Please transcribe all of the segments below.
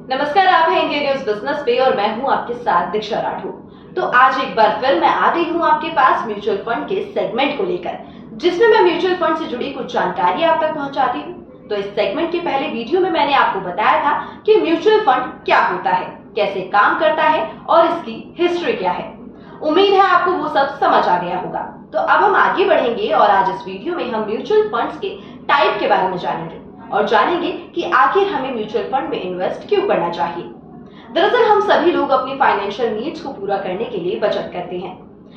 नमस्कार, आप हैं इंडिया न्यूज बिजनेस पे और मैं हूं आपके साथ दीक्षा राठौर। तो आज एक बार फिर मैं आ गई हूं आपके पास म्यूचुअल फंड के सेगमेंट को लेकर, जिसमें मैं म्यूचुअल फंड से जुड़ी कुछ जानकारी आप तक पहुंचाती हूं। तो इस सेगमेंट के पहले वीडियो में मैंने आपको बताया था कि म्यूचुअल फंड क्या होता है, कैसे काम करता है और इसकी हिस्ट्री क्या है। उम्मीद है आपको वो सब समझ आ गया होगा। तो अब हम आगे बढ़ेंगे और आज इस वीडियो में हम म्यूचुअल फंड्स के टाइप के बारे में जानेंगे और जानेंगे कि आखिर हमें म्यूचुअल फंड में इन्वेस्ट क्यों करना चाहिए। दरअसल हम सभी लोग अपनी फाइनेंशियल नीड्स को पूरा करने के लिए बचत करते हैं।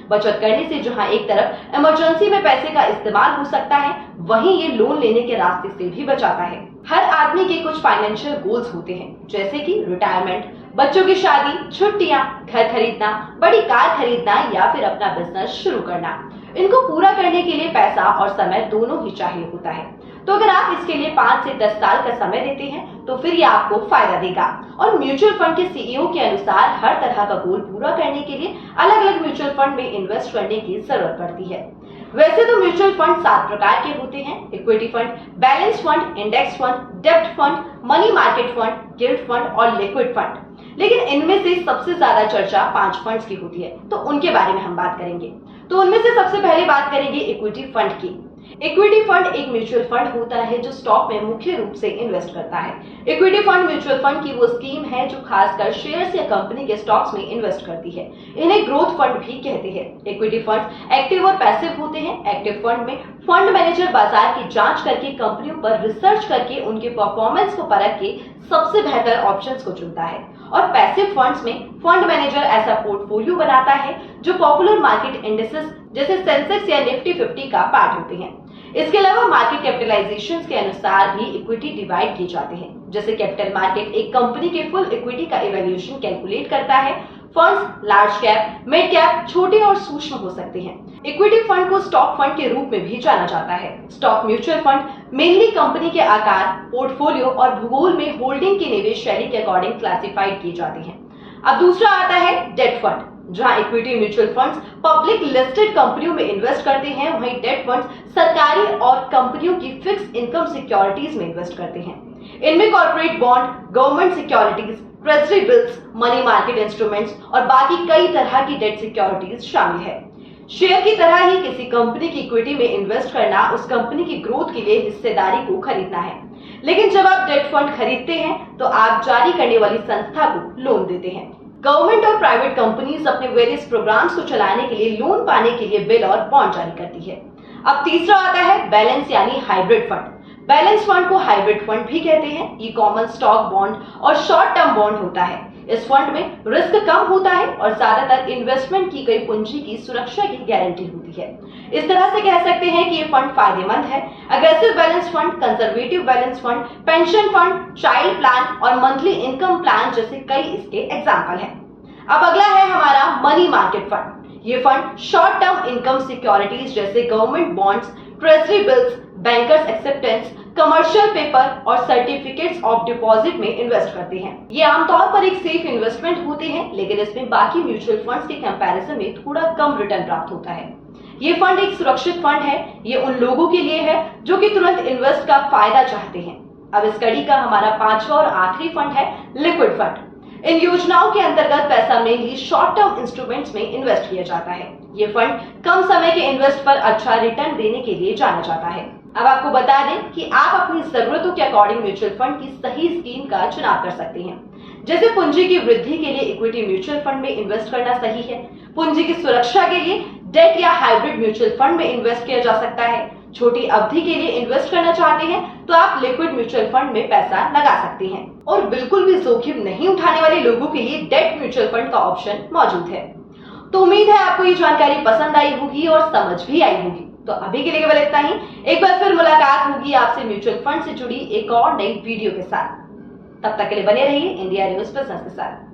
बचत करने से जहां एक तरफ इमरजेंसी में पैसे का इस्तेमाल हो सकता है, वहीं ये लोन लेने के रास्ते से भी बचाता है। हर आदमी के कुछ फाइनेंशियल गोल्स होते हैं, जैसे कि रिटायरमेंट, बच्चों की शादी, छुट्टियां, घर खरीदना, बड़ी कार खरीदना या फिर अपना बिजनेस शुरू करना। इनको पूरा करने के लिए पैसा और समय दोनों ही चाहिए होता है। तो अगर आप इसके लिए 5 से 10 साल का समय देते हैं तो फिर ये आपको फायदा देगा। और म्यूचुअल फंड के सीईओ के अनुसार हर तरह का गोल पूरा करने के लिए अलग अलग म्यूचुअल फंड में इन्वेस्ट करने की जरूरत पड़ती है। वैसे तो म्यूचुअल फंड 7 प्रकार के होते हैं: equity fund, balance fund, index fund, डेब्ट fund, money market fund, gilt fund और लिक्विड फंड। लेकिन इनमें से सबसे ज्यादा चर्चा 5 फंड्स की होती है, तो उनके बारे में हम बात करेंगे। तो उनमें से सबसे पहले बात करेंगे इक्विटी फंड की। इक्विटी फंड एक म्यूचुअल फंड होता है जो स्टॉक में मुख्य रूप से इन्वेस्ट करता है। इक्विटी फंड म्यूचुअल फंड की वो स्कीम है जो खासकर शेयर्स या कंपनी के स्टॉक्स में इन्वेस्ट करती है। इन्हें ग्रोथ फंड भी कहते हैं। इक्विटी फंड एक्टिव और पैसिव होते हैं। एक्टिव फंड में फंड मैनेजर बाजार की जांच करके, कंपनियों पर रिसर्च करके, उनके परफॉर्मेंस को परख के सबसे बेहतर ऑप्शंस को चुनता है। और पैसिव फंड्स में फंड मैनेजर ऐसा पोर्टफोलियो बनाता है जो पॉपुलर मार्केट इंडेक्सेस जैसे सेंसेक्स या निफ्टी 50 का पार्ट होते हैं। इसके अलावा मार्केट कैपिटलाइजेशन के अनुसार भी इक्विटी डिवाइड किए जाते हैं। जैसे कैपिटल मार्केट एक कंपनी के फुल इक्विटी का इवैल्यूएशन कैलकुलेट करता है। Funds large cap, mid cap, छोटे और सूक्ष्म हो सकते हैं। इक्विटी फंड को स्टॉक फंड के रूप में भी जाना जाता है। Stock mutual fund mainly company के आकार, पोर्टफोलियो और भूगोल में होल्डिंग की निवेश शैली के अकॉर्डिंग क्लासिफाइड किए जाते हैं। अब दूसरा आता है डेट फंड, जहां equity mutual funds public listed कंपनियों में इन्वेस्ट करते हैं, वहीं डेट फंड्स सरकारी और कंपनियों की फिक्स इनकम सिक्योरिटीज में इन्वेस्ट करते हैं। इनमें corporate bond, government securities, treasury bills, money market instruments और बाकी कई तरह की डेट सिक्योरिटीज शामिल है। शेयर की तरह ही किसी कंपनी की इक्विटी में इन्वेस्ट करना उस कंपनी की ग्रोथ के लिए हिस्सेदारी को खरीदना है। लेकिन जब आप डेट फंड खरीदते हैं तो आप जारी करने वाली संस्था को लोन देते हैं। गवर्नमेंट और प्राइवेट कंपनीज अपने वेरियस प्रोग्राम्स को चलाने के लिए लोन पाने के लिए बिल और बॉन्ड जारी करती है। अब तीसरा आता है बैलेंस यानी हाइब्रिड फंड। बैलेंस फंड को हाइब्रिड फंड भी कहते हैं। ये कॉमन स्टॉक बॉन्ड और शॉर्ट टर्म बॉन्ड होता है। इस फंड में रिस्क कम होता है और ज्यादातर इन्वेस्टमेंट की गई पूंजी की सुरक्षा की गारंटी होती है। इस तरह से कह सकते हैं कि ये फंड फायदेमंद है। Aggressive balance fund, conservative balance fund, pension fund, child plan और मंथली इनकम प्लान जैसे कई इसके एग्जाम्पल हैं। अब अगला है हमारा मनी मार्केट फंड। ये fund short term income securities जैसे government bonds, treasury bills, bankers acceptance, commercial paper और सर्टिफिकेट्स ऑफ डिपॉजिट में इन्वेस्ट करते हैं। ये आमतौर पर एक सेफ इन्वेस्टमेंट होते हैं, लेकिन इसमें बाकी म्यूचुअल फंड्स के कंपैरिजन में थोड़ा कम रिटर्न प्राप्त होता है। ये फंड एक सुरक्षित फंड है। ये उन लोगों के लिए है जो कि तुरंत इन्वेस्ट का फायदा चाहते हैं। अब इस कड़ी का हमारा 5वां और आखिरी फंड है लिक्विड फंड। इन योजनाओं के अंतर्गत पैसा मेनली शॉर्ट टर्म इंस्ट्रूमेंट्स में इन्वेस्ट किया जाता है। ये फंड कम समय के इन्वेस्ट पर अच्छा रिटर्न देने के लिए जाना जाता है। अब आपको बता दें कि आप अपनी जरूरतों के अकॉर्डिंग म्यूचुअल फंड की सही स्कीम का चुनाव कर सकते हैं। जैसे पूंजी की वृद्धि के लिए इक्विटी म्यूचुअल फंड में इन्वेस्ट करना सही है। पूंजी की सुरक्षा के लिए डेट या हाइब्रिड म्यूचुअल फंड में इन्वेस्ट किया जा सकता है। छोटी अवधि के लिए इन्वेस्ट करना चाहते हैं तो आप लिक्विड म्यूचुअल फंड में पैसा लगा सकते हैं। और बिल्कुल भी जोखिम नहीं उठाने वाले लोगों के लिए डेट म्यूचुअल फंड का ऑप्शन मौजूद है। तो उम्मीद है आपको ये जानकारी पसंद आई होगी और समझ भी आई होगी। तो अभी के लिए केवल इतना ही। एक बार फिर मुलाकात होगी आपसे म्यूचुअल फंड से जुड़ी एक और नई वीडियो के साथ। तब तक के लिए बने रहिए इंडिया न्यूज बिजनेस के साथ।